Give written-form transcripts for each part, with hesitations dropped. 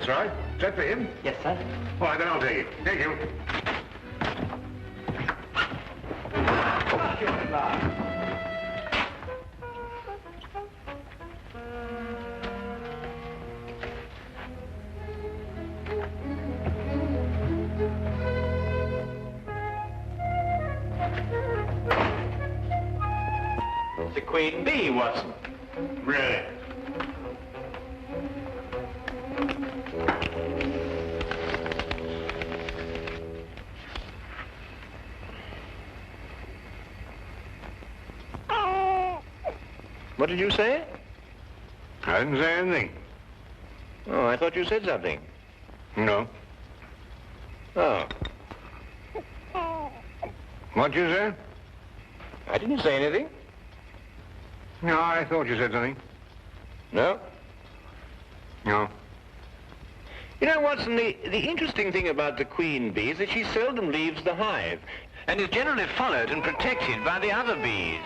That's right. Is that for him? Yes, sir. All right, then I'll take it. Thank you. The Queen Bee, Watson. Really? What did you say? I didn't say anything. Oh, I thought you said something. No. Oh. What'd you say? I didn't say anything. No, I thought you said something. No? No. You know, Watson, the interesting thing about the queen bee is that she seldom leaves the hive and is generally followed and protected by the other bees.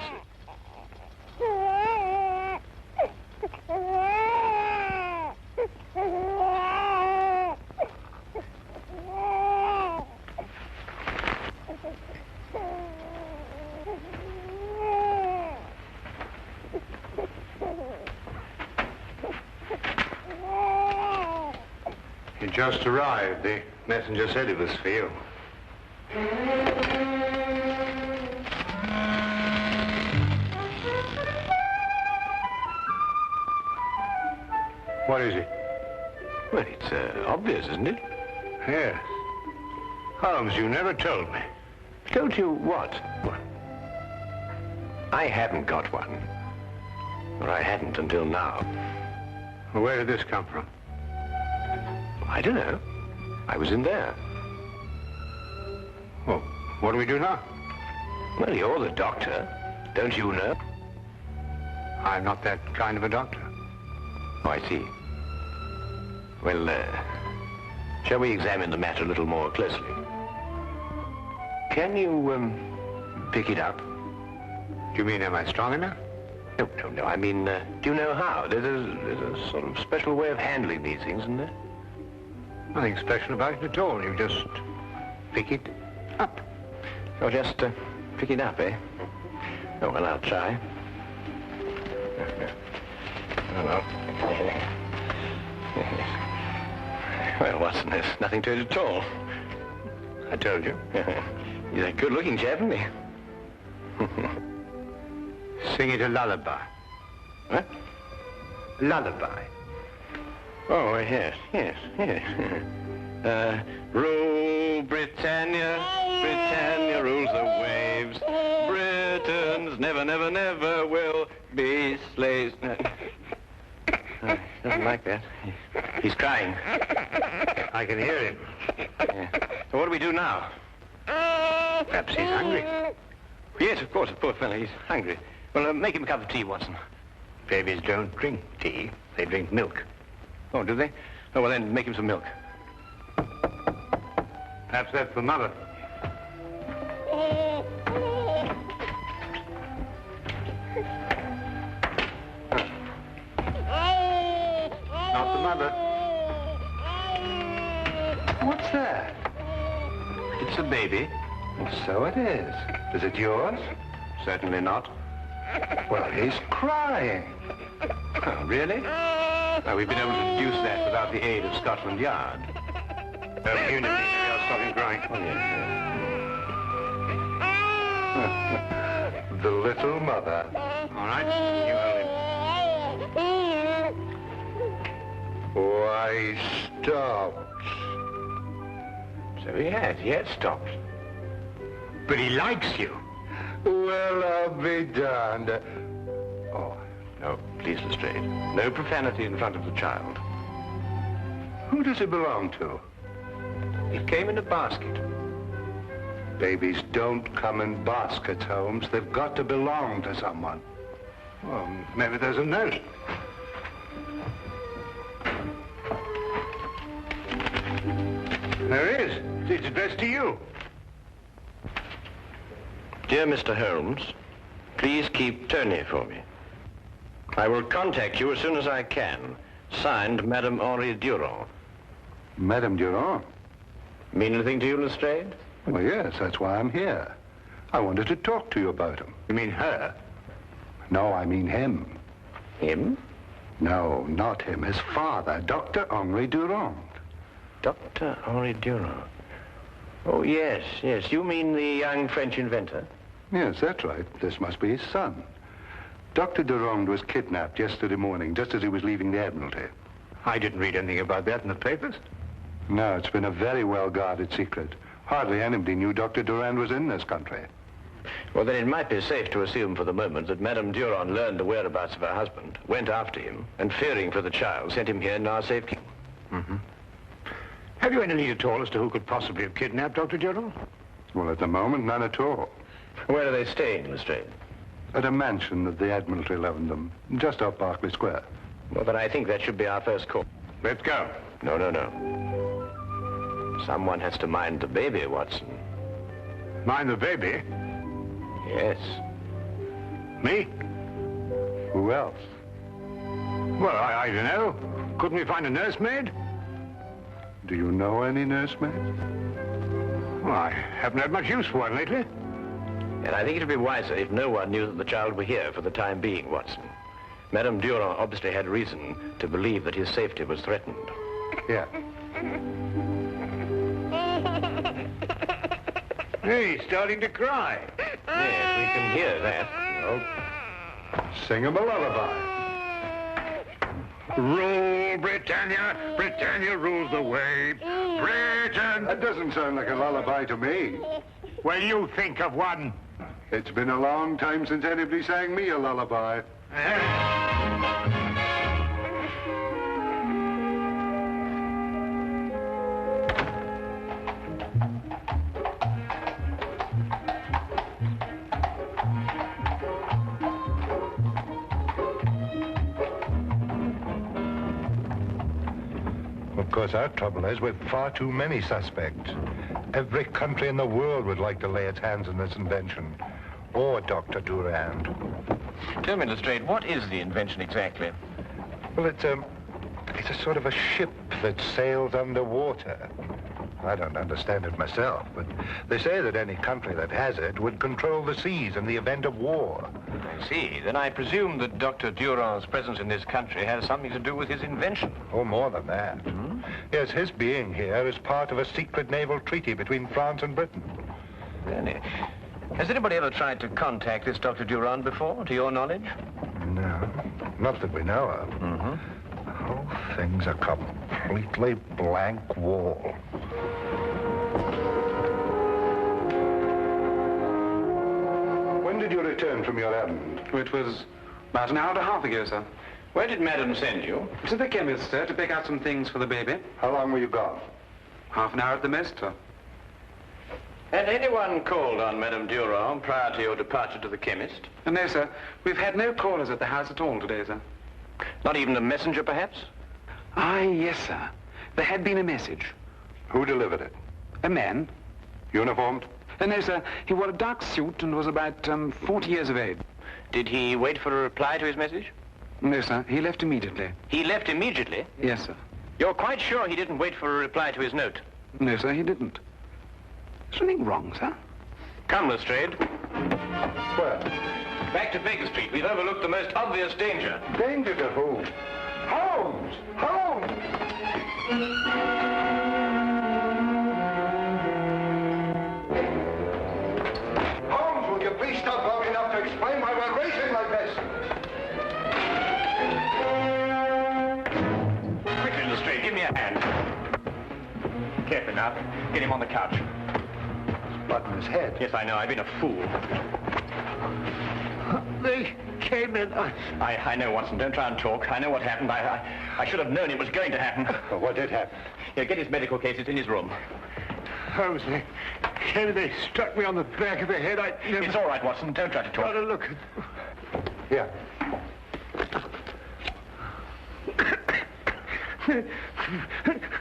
You just arrived. The messenger said it was for you. What is it? Well, it's obvious, isn't it? Yes. Holmes, you never told me. Told you what? What? I haven't got one. Or I hadn't until now. Well, where did this come from? I don't know. I was in there. Well, what do we do now? Well, you're the doctor. Don't you know? I'm not that kind of a doctor. Oh, I see. Well, shall we examine the matter a little more closely? Can you, pick it up? Do you mean, am I strong enough? No. I mean, do you know how? There's a sort of special way of handling these things, isn't there? Nothing special about it at all. You just pick it up. Oh, just pick it up, eh? Oh, well, I'll try. Oh, no. Well, Watson, there's nothing to it at all. I told you. He's a good-looking chap, isn't he? Sing it a lullaby. What? Lullaby. Oh, yes. Rule Britannia, Britannia rules the waves. Britons never, never, never will be slaves. He doesn't like that. He's crying. I can hear him. Yeah. So what do we do now? Perhaps he's hungry. Yes, of course, poor fellow, he's hungry. Well, make him a cup of tea, Watson. Babies don't drink tea. They drink milk. Oh, do they? Oh, well, then make him some milk. Perhaps that's for Mother. Not the Mother. What's that? It's a baby. So it is. Is it yours? Certainly not. Well, he's crying. Oh, really? Now, we've been able to deduce that without the aid of Scotland Yard. Unity. I'll stop him crying. Oh, yes. The little mother. All right, you hold him. Why, he stopped. So he has stopped. But he likes you. Well, I'll be darned. Oh, no, please, Lestrade. No profanity in front of the child. Who does it belong to? It came in a basket. Babies don't come in baskets, Holmes. They've got to belong to someone. Well, maybe there's a note. There is. It's addressed to you. Dear Mr. Holmes, please keep Tony for me. I will contact you as soon as I can. Signed, Madame Henri Durand. Madame Durand. Mean anything to you, Lestrade? Well, yes, that's why I'm here. I wanted to talk to you about him. You mean her? No, I mean him. Him? No, not him. His father, Dr. Henri Durand. Dr. Henri Durand. Oh, yes, yes. You mean the young French inventor? Yes, that's right. This must be his son. Dr. Durand was kidnapped yesterday morning, just as he was leaving the Admiralty. I didn't read anything about that in the papers. No, it's been a very well-guarded secret. Hardly anybody knew Dr. Durand was in this country. Well, then it might be safe to assume for the moment that Madame Durand learned the whereabouts of her husband, went after him, and fearing for the child, sent him here in our safekeeping. Mm-hmm. Have you any lead at all as to who could possibly have kidnapped Dr. Durand? Well, at the moment, none at all. Where are they staying, Lestrade? At a mansion that the Admiralty loaned them, just off Berkeley Square. Well, then I think that should be our first call. Let's go. No, no, no. Someone has to mind the baby, Watson. Mind the baby? Yes. Me? Who else? Well, I don't know. Couldn't we find a nursemaid? Do you know any nursemaids? Well, I haven't had much use for one lately. And I think it would be wiser if no one knew that the child were here for the time being, Watson. Madame Durand obviously had reason to believe that his safety was threatened. Yeah. Hey, he's starting to cry. Yes, we can hear that. Well, sing him a lullaby. Rule, Britannia. Britannia rules the waves. Britain. That doesn't sound like a lullaby to me. Well, you think of one. It's been a long time since anybody sang me a lullaby. Of course, our trouble is with far too many suspects. Every country in the world would like to lay its hands on this invention. Or Dr. Durand. Tell me, Lestrade, what is the invention exactly? Well, it's a sort of a ship that sails underwater. I don't understand it myself, but they say that any country that has it would control the seas in the event of war. I see. Then I presume that Dr. Durand's presence in this country has something to do with his invention. Oh, more than that. Hmm? Yes, his being here is part of a secret naval treaty between France and Britain. Really? Has anybody ever tried to contact this Dr. Durand before, to your knowledge? No, not that we know of. Mm-hmm. The whole thing's a completely blank wall. When did you return from your errand? It was about an hour and a half ago, sir. Where did Madam send you? To the chemist, sir, to pick out some things for the baby. How long were you gone? Half an hour at the most, sir. Had anyone called on Madame Durand prior to your departure to the chemist? No, sir. We've had no callers at the house at all today, sir. Not even a messenger, perhaps? Ah, yes, sir. There had been a message. Who delivered it? A man. Uniformed? No, sir. He wore a dark suit and was about 40 years of age. Did he wait for a reply to his message? No, sir. He left immediately. He left immediately? Yes, sir. You're quite sure he didn't wait for a reply to his note? No, sir, he didn't. Something wrong, sir? Come, Lestrade. Where? Back to Baker Street. We've overlooked the most obvious danger. Danger to who? Holmes! Holmes! Holmes, will you please stop long enough to explain why we're racing like this? Quickly, Lestrade, give me a hand. Carefully now. Get him on the couch. Blood in his head. Yes, I know. I've been a fool. They came in. I know, Watson. Don't try and talk. I know what happened. I should have known it was going to happen. Well, what did happen? Yeah, get his medical case. It's in his room. Holmes, they struck me on the back of the head. I never... It's all right, Watson. Don't try to Got talk. to look. Here.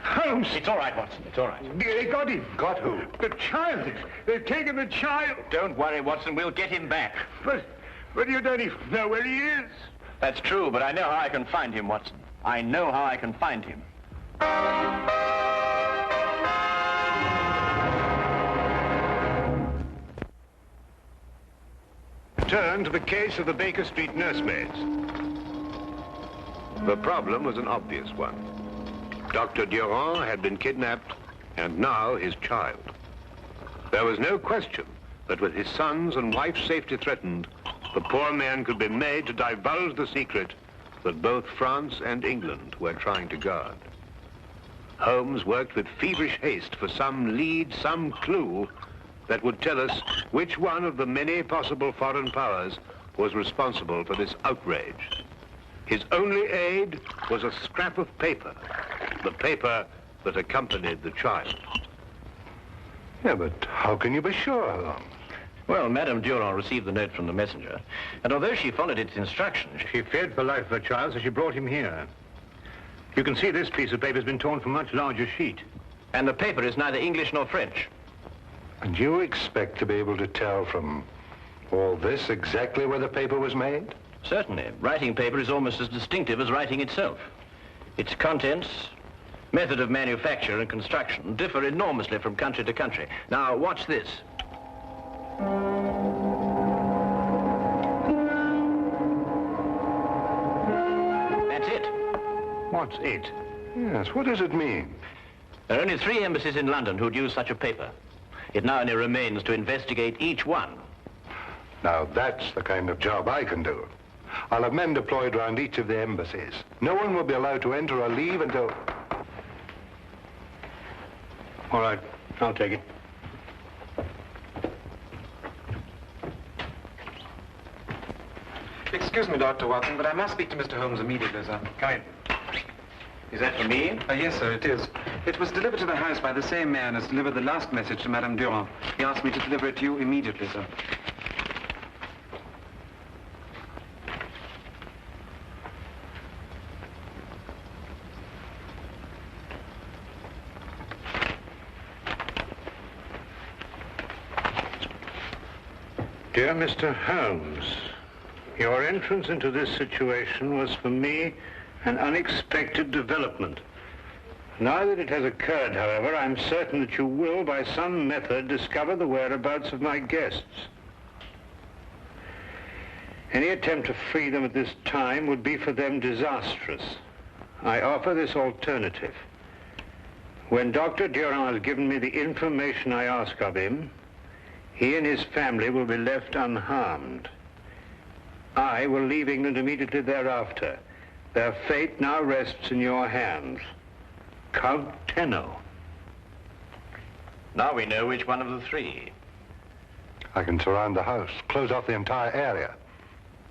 Holmes! It's all right, Watson. It's all right. They got him. Got who? The child. They've taken the child. Don't worry, Watson. We'll get him back. But you don't even know where he is. That's true, but I know how I can find him, Watson. I know how I can find him. return to the case of the Baker Street nursemaids. The problem was an obvious one. Dr. Durand had been kidnapped, and now his child. There was no question that with his son's and wife's safety threatened, the poor man could be made to divulge the secret that both France and England were trying to guard. Holmes worked with feverish haste for some lead, some clue that would tell us which one of the many possible foreign powers was responsible for this outrage. His only aid was a scrap of paper, the paper that accompanied the child. Yeah, but how can you be sure, Holmes? Well, Madame Durand received the note from the messenger, and although she followed its instructions, She feared for life of her child, so she brought him here. You can see this piece of paper has been torn from a much larger sheet. and the paper is neither English nor French. And you expect to be able to tell from all this exactly where the paper was made? Certainly. Writing paper is almost as distinctive as writing itself. Its contents, method of manufacture and construction differ enormously from country to country. Now, watch this. That's it. What's it? Yes, what does it mean? There are only 3 embassies in London who'd use such a paper. It now only remains to investigate each one. Now, that's the kind of job I can do. I'll have men deployed around each of the embassies. No one will be allowed to enter or leave until... All right, I'll take it. Excuse me, Dr. Watson, but I must speak to Mr. Holmes immediately, sir. Come in. Is that for me? Yes, sir, it is. It was delivered to the house by the same man as delivered the last message to Madame Durand. He asked me to deliver it to you immediately, sir. Dear Mr. Holmes, your entrance into this situation was for me an unexpected development. Now that it has occurred, however, I'm certain that you will, by some method, discover the whereabouts of my guests. Any attempt to free them at this time would be for them disastrous. I offer this alternative. When Dr. Durand has given me the information I ask of him, he and his family will be left unharmed. I will leave England immediately thereafter. Their fate now rests in your hands. Count Tenno. Now we know which one of the 3. I can surround the house, close off the entire area.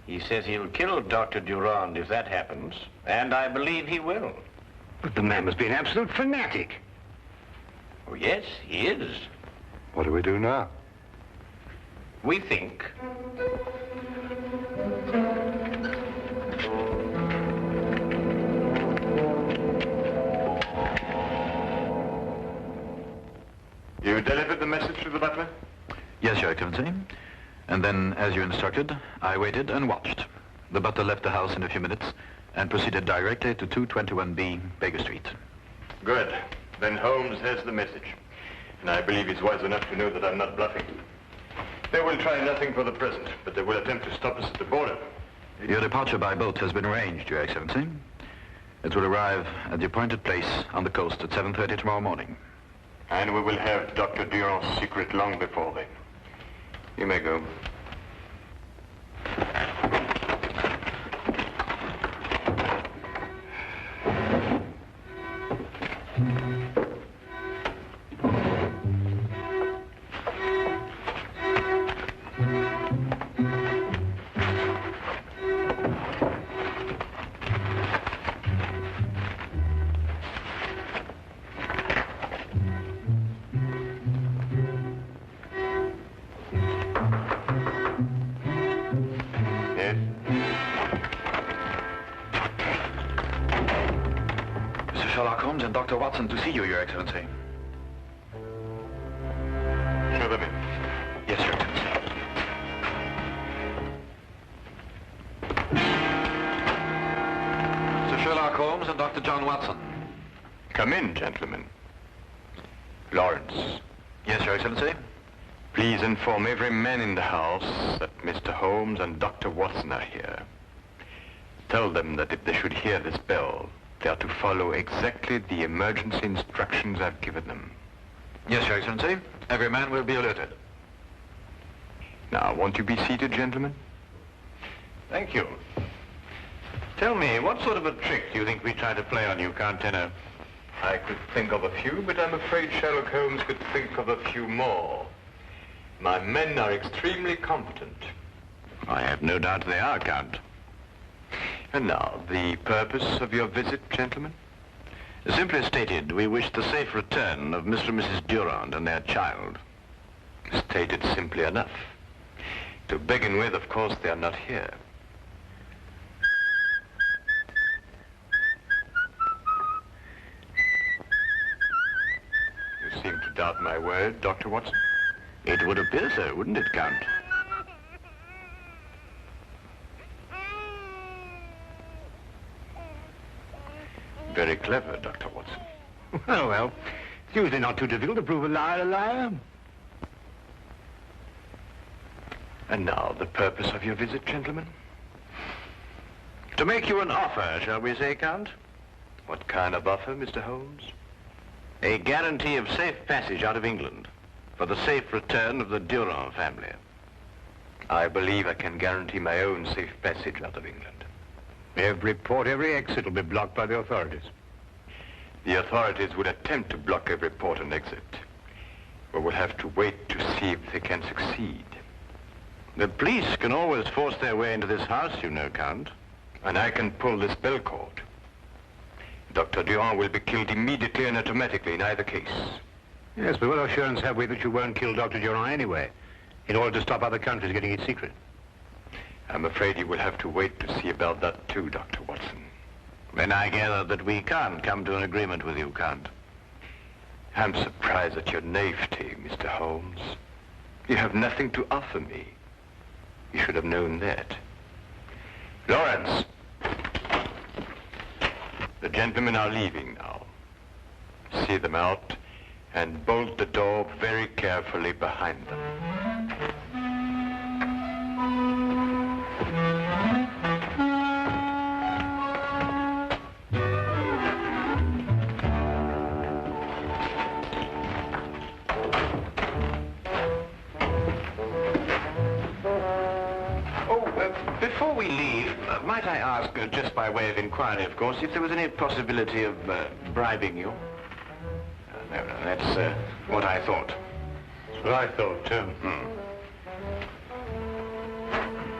He says he'll kill Dr. Durand if that happens, and I believe he will. But the man must be an absolute fanatic. Oh, yes, he is. What do we do now? We think. You delivered the message to the butler? Yes, Your Excellency. And then, as you instructed, I waited and watched. The butler left the house in a few minutes and proceeded directly to 221B Baker Street. Good. Then Holmes has the message. And I believe he's wise enough to know that I'm not bluffing. They will try nothing for the present, but they will attempt to stop us at the border. Your departure by boat has been arranged, Your Excellency. It will arrive at the appointed place on the coast at 7:30 tomorrow morning. And we will have Dr. Durand's secret long before then. You may go. Sherlock Holmes and Dr. Watson to see you, Your Excellency. Show them in. Yes, Your Excellency. Sir Sherlock Holmes and Dr. John Watson. Come in, gentlemen. Lawrence. Yes, Your Excellency. Please inform every man in the house that Mr. Holmes and Dr. Watson are here. Tell them that if they should hear this bell, they are to follow exactly the emergency instructions I've given them. Yes, Your Excellency. Every man will be alerted. Now, won't you be seated, gentlemen? Thank you. Tell me, what sort of a trick do you think we try to play on you, Count Tenno? I could think of a few, but I'm afraid Sherlock Holmes could think of a few more. My men are extremely competent. I have no doubt they are, Count. And now, the purpose of your visit, gentlemen? Simply stated, we wish the safe return of Mr. and Mrs. Durand and their child. Stated simply enough. To begin with, of course, they are not here. You seem to doubt my word, Dr. Watson. It would appear so, wouldn't it, Count? Very clever, Dr. Watson. Oh, well, it's usually not too difficult to prove a liar a liar. And now, the purpose of your visit, gentlemen? To make you an offer, shall we say, Count? What kind of offer, Mr. Holmes? A guarantee of safe passage out of England for the safe return of the Durand family. I believe I can guarantee my own safe passage out of England. Every port, every exit will be blocked by the authorities. The authorities would attempt to block every port and exit. But we'll have to wait to see if they can succeed. The police can always force their way into this house, you know, Count. And I can pull this bell cord. Dr. Durand will be killed immediately and automatically in either case. Yes, but what assurance have we that you won't kill Dr. Durand anyway, in order to stop other countries getting its secret? I'm afraid you will have to wait to see about that too, Dr. Watson. Then I gather that we can't come to an agreement with you, Count. I'm surprised at your naivety, Mr. Holmes. You have nothing to offer me. You should have known that. Lawrence! The gentlemen are leaving now. See them out and bolt the door very carefully behind them. Before we leave, might I ask, just by way of inquiry, of course, if there was any possibility of bribing you? No, that's what I thought. That's what I thought, too.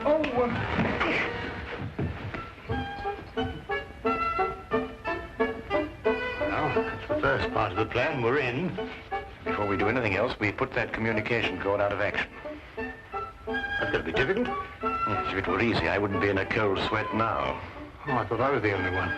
Well, that's the first part of the plan. We're in. Before we do anything else, we put that communication cord out of action. That's going to be difficult. Yes, if it were easy, I wouldn't be in a cold sweat now. Oh, I thought I was the only one.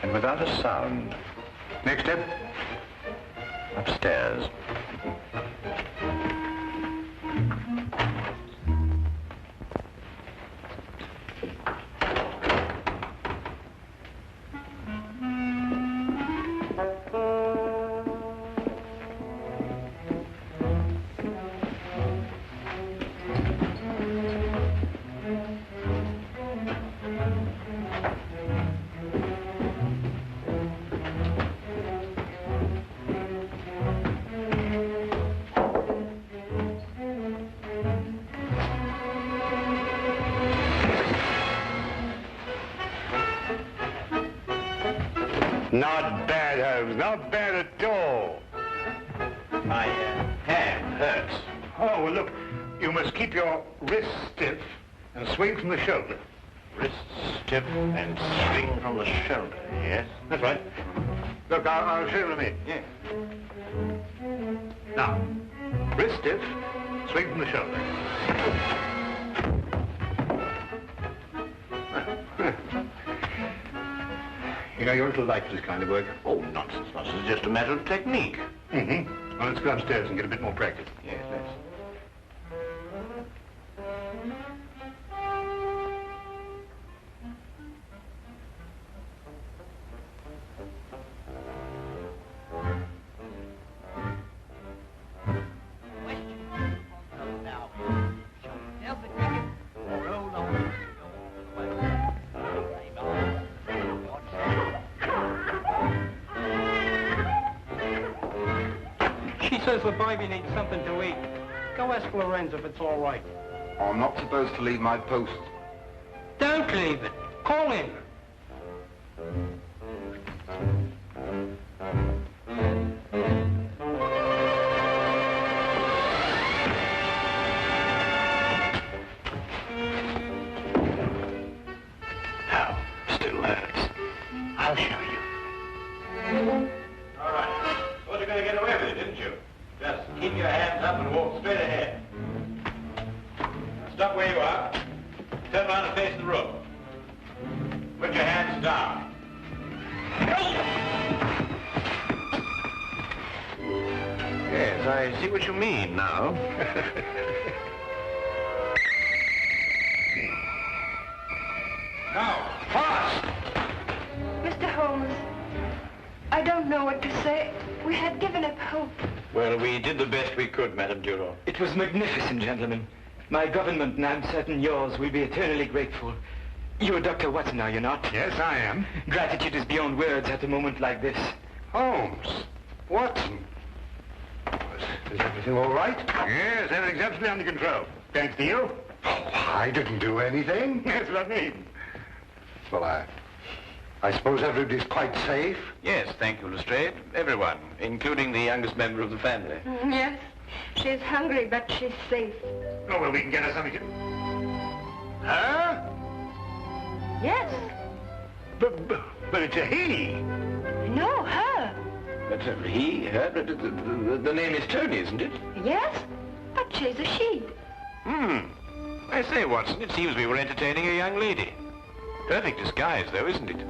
And without a sound. Next step. Upstairs. Not bad, Holmes. Not bad at all. My hand hurts. Oh, well, look, you must keep your wrist stiff and swing from the shoulder. Wrist stiff and swing from the shoulder. Yes. That's right. Look, I'll show you in a minute. Yes. Now, wrist stiff, swing from the shoulder. You know, you're a little light for this kind of work. Oh, nonsense. It's just a matter of technique. Mm-hmm. Well, let's go upstairs and get a bit more practice. Yes, let's. She says the baby needs something to eat. Go ask Lorenz if it's all right. I'm not supposed to leave my post. Don't leave it. Call him. Now, still hurts. I'll show you. All right. Thought you were going to get away with it, didn't you? Just keep your hands up and walk straight ahead. Stop where you are. Turn around and face the room. Put your hands down. Yes, I see what you mean now. Now, fast! Mr. Holmes, I don't know what to say. We had given up hope. Well, we did the best we could, Madame Durand. It was magnificent, gentlemen. My government, and I'm certain yours, will be eternally grateful. You're Dr. Watson, are you not? Yes, I am. Gratitude is beyond words at a moment like this. Holmes. Watson. Is everything all right? Yes, everything's absolutely under control. Thanks to you. Oh, I didn't do anything. That's what I mean. Well, I suppose everybody's quite safe? Yes, thank you, Lestrade. Everyone, including the youngest member of the family. Yes, she's hungry, but she's safe. Oh, well, we can get her something to... Huh? Yes. But it's a he. No, her. But he, her, the name is Tony, isn't it? Yes, but she's a she. I say, Watson, it seems we were entertaining a young lady. Perfect disguise, though, isn't it?